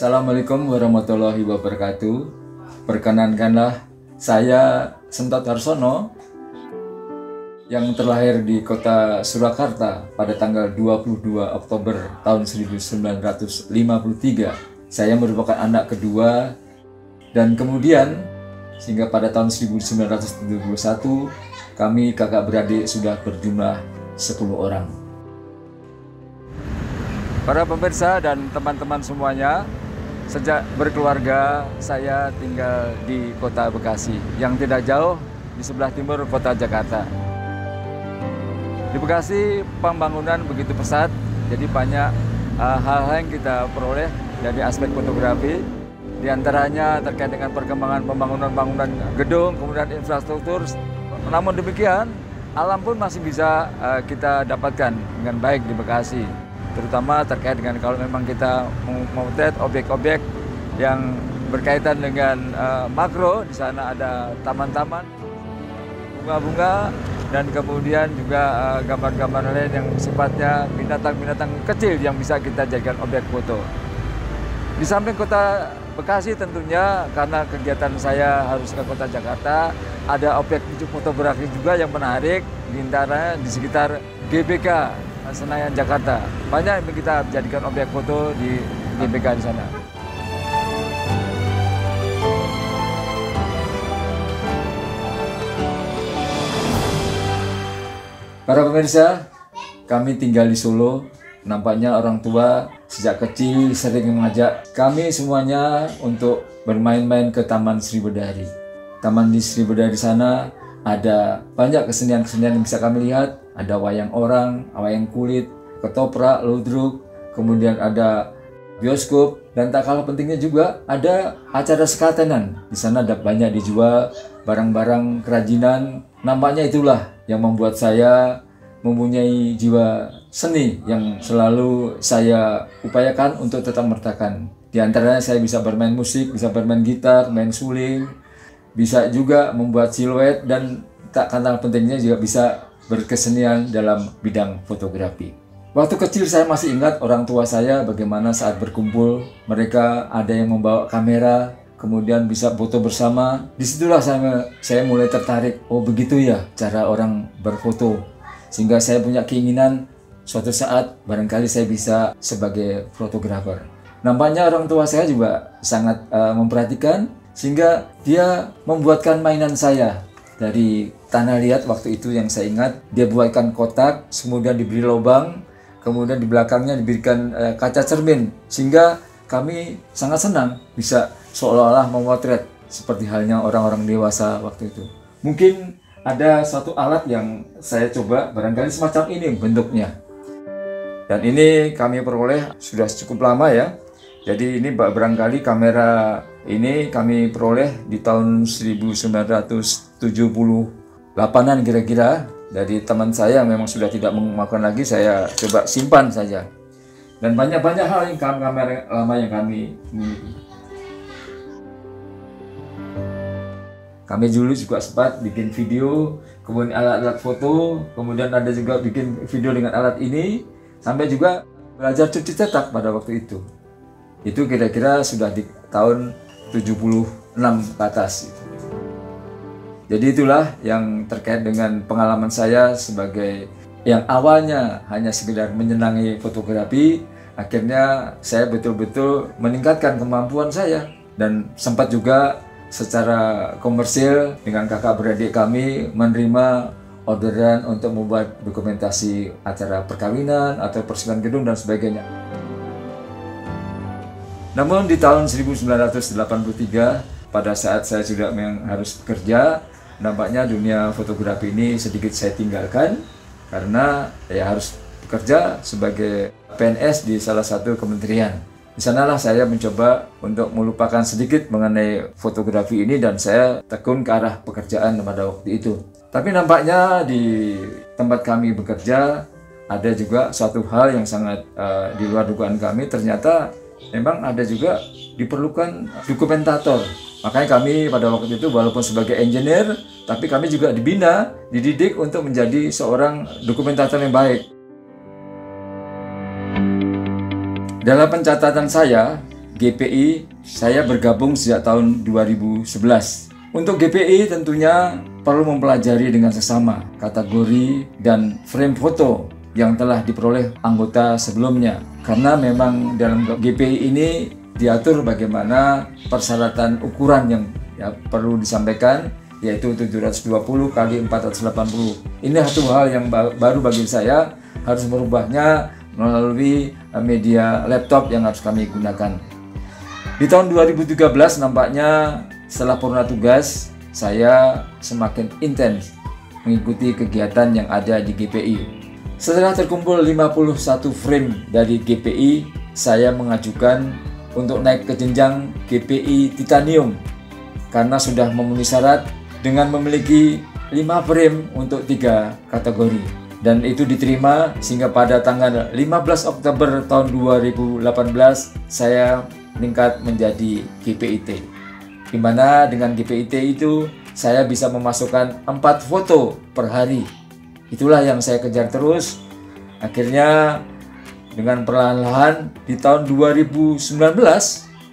Assalamualaikum warahmatullahi wabarakatuh. Perkenankanlah saya Sentot Harsono yang terlahir di kota Surakarta pada tanggal 22 Oktober tahun 1953. Saya merupakan anak kedua dan kemudian sehingga pada tahun 1971 kami kakak beradik sudah berjumlah 10 orang. Para pemirsa dan teman-teman semuanya, sejak berkeluarga saya tinggal di kota Bekasi yang tidak jauh di sebelah timur kota Jakarta. Di Bekasi pembangunan begitu pesat, jadi banyak hal-hal yang kita peroleh dari aspek fotografi. Di antaranya terkait dengan perkembangan pembangunan gedung, kemudian infrastruktur. Namun demikian, alam pun masih bisa kita dapatkan dengan baik di Bekasi. Terutama terkait dengan kalau memang kita memotret objek-objek yang berkaitan dengan makro. Di sana ada taman-taman, bunga-bunga, dan kemudian juga gambar-gambar lain yang sifatnya binatang-binatang kecil yang bisa kita jadikan objek foto. Di samping kota Bekasi tentunya karena kegiatan saya harus ke kota Jakarta, ada objek fotografi juga yang menarik di antara di sekitar GBK Senayan Jakarta. Banyak yang kita jadikan objek foto di GBK di sana. Para pemirsa, kami tinggal di Solo. Nampaknya orang tua sejak kecil sering mengajak kami semuanya untuk bermain-main ke Taman Sribedari. Taman di Sribedari sana ada banyak kesenian-kesenian yang bisa kami lihat. Ada wayang orang, wayang kulit, ketoprak, ludruk, kemudian ada bioskop, dan tak kalah pentingnya juga ada acara sekatenan. Di sana ada banyak dijual barang-barang kerajinan. Nampaknya itulah yang membuat saya mempunyai jiwa seni yang selalu saya upayakan untuk tetap mertakan. Di antaranya saya bisa bermain musik, bisa bermain gitar, main suling, bisa juga membuat siluet, dan tak kalah pentingnya juga bisa berkesenian dalam bidang fotografi. Waktu kecil saya masih ingat orang tua saya bagaimana saat berkumpul mereka ada yang membawa kamera, kemudian bisa foto bersama. Disitulah saya mulai tertarik, oh begitu ya cara orang berfoto. Sehingga saya punya keinginan suatu saat barangkali saya bisa sebagai fotografer. Nampaknya orang tua saya juga sangat memperhatikan sehingga dia membuatkan mainan saya. Dari tanah liat waktu itu yang saya ingat, dia buatkan kotak, kemudian diberi lubang, kemudian di belakangnya diberikan kaca cermin, sehingga kami sangat senang bisa seolah-olah memotret seperti halnya orang-orang dewasa waktu itu. Mungkin ada satu alat yang saya coba, barangkali semacam ini bentuknya. Dan ini kami peroleh sudah cukup lama ya. Jadi ini barangkali kamera ini kami peroleh di tahun 1978-an kira-kira dari teman saya yang memang sudah tidak memakan lagi, saya coba simpan saja. Dan banyak-banyak hal yang kamera lama yang kami miliki. Kami dulu juga sempat bikin video, kemudian alat-alat foto, kemudian ada juga bikin video dengan alat ini, sampai juga belajar cuci cetak pada waktu itu. Itu kira-kira sudah di tahun 76 ke atas. Jadi itulah yang terkait dengan pengalaman saya sebagai yang awalnya hanya sekedar menyenangi fotografi, akhirnya saya betul-betul meningkatkan kemampuan saya dan sempat juga secara komersil dengan kakak beradik kami menerima orderan untuk membuat dokumentasi acara perkawinan atau persiapan gedung dan sebagainya. Namun di tahun 1983 pada saat saya sudah harus bekerja, nampaknya dunia fotografi ini sedikit saya tinggalkan karena ya harus bekerja sebagai PNS di salah satu kementerian. Di sanalah saya mencoba untuk melupakan sedikit mengenai fotografi ini dan saya tekun ke arah pekerjaan pada waktu itu. Tapi nampaknya di tempat kami bekerja ada juga suatu hal yang sangat di luar dugaan kami. Ternyata memang ada juga diperlukan dokumentator. Makanya kami pada waktu itu walaupun sebagai engineer, tapi kami juga dibina, dididik untuk menjadi seorang dokumentator yang baik. Dalam pencatatan saya, GPI, saya bergabung sejak tahun 2011. Untuk GPI tentunya perlu mempelajari dengan sesama kategori dan frame foto yang telah diperoleh anggota sebelumnya. Karena memang dalam GPI ini diatur bagaimana persyaratan ukuran yang perlu disampaikan, yaitu 720 kali 480. Ini satu hal yang baru bagi saya, harus merubahnya melalui media laptop yang harus kami gunakan. Di tahun 2013 nampaknya setelah purna tugas, saya semakin intens mengikuti kegiatan yang ada di GPI. Setelah terkumpul 51 frame dari GPI, saya mengajukan untuk naik ke jenjang GPI Titanium karena sudah memenuhi syarat dengan memiliki 5 frame untuk 3 kategori. Dan itu diterima sehingga pada tanggal 15 Oktober tahun 2018 saya meningkat menjadi GPIT. Di mana dengan GPIT itu saya bisa memasukkan 4 foto per hari. Itulah yang saya kejar terus. Akhirnya dengan perlahan-lahan di tahun 2019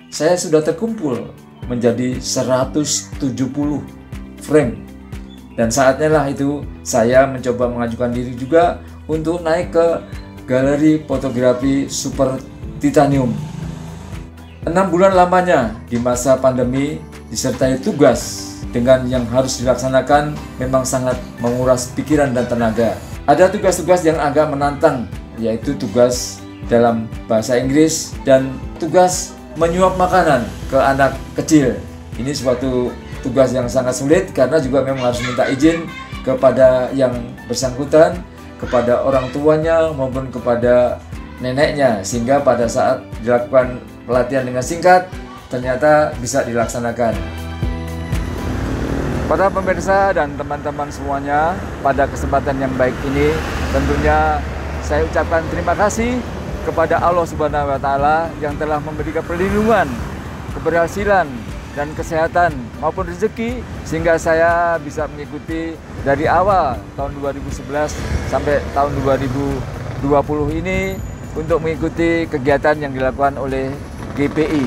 saya sudah terkumpul menjadi 170 frame. Dan saatnya lah itu saya mencoba mengajukan diri juga untuk naik ke galeri fotografi Super Titanium. 6 bulan lamanya di masa pandemi disertai tugas dengan yang harus dilaksanakan memang sangat menguras pikiran dan tenaga. Ada tugas-tugas yang agak menantang, yaitu tugas dalam bahasa Inggris dan tugas menyuap makanan ke anak kecil. Ini suatu tugas yang sangat sulit karena juga memang harus minta izin kepada yang bersangkutan, kepada orang tuanya maupun kepada neneknya, sehingga pada saat dilakukan pelatihan dengan singkat ternyata bisa dilaksanakan. Para pemirsa dan teman-teman semuanya, pada kesempatan yang baik ini tentunya saya ucapkan terima kasih kepada Allah Subhanahu wa Ta'ala yang telah memberikan perlindungan, keberhasilan dan kesehatan maupun rezeki sehingga saya bisa mengikuti dari awal tahun 2011 sampai tahun 2020 ini untuk mengikuti kegiatan yang dilakukan oleh GPI.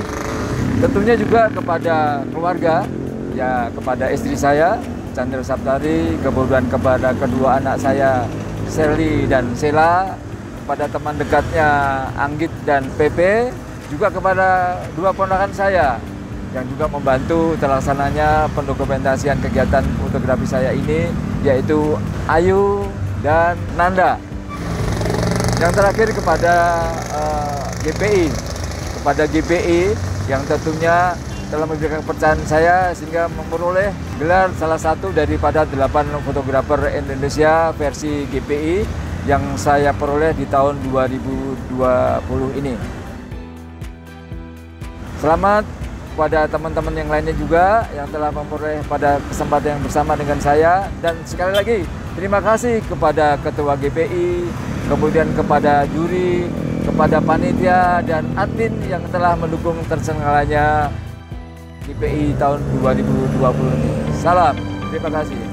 Tentunya juga kepada keluarga, ya kepada istri saya Chandra Saptari, kemudian kepada kedua anak saya Sherly dan Sheila, kepada teman dekatnya Anggit dan Pepe, juga kepada dua ponakan saya yang juga membantu terlaksananya pendokumentasian kegiatan fotografi saya ini, yaitu Ayu dan Nanda. Yang terakhir kepada GPI yang tentunya telah memberikan kepercayaan saya sehingga memperoleh gelar salah satu daripada 8 fotografer Indonesia versi GPI yang saya peroleh di tahun 2020 ini. Selamat pada teman-teman yang lainnya juga yang telah memperoleh pada kesempatan yang bersama dengan saya, dan sekali lagi terima kasih kepada Ketua GPI, kemudian kepada juri, kepada panitia dan admin yang telah mendukung terselenggaranya GPI tahun 2020 ini. Salam, terima kasih.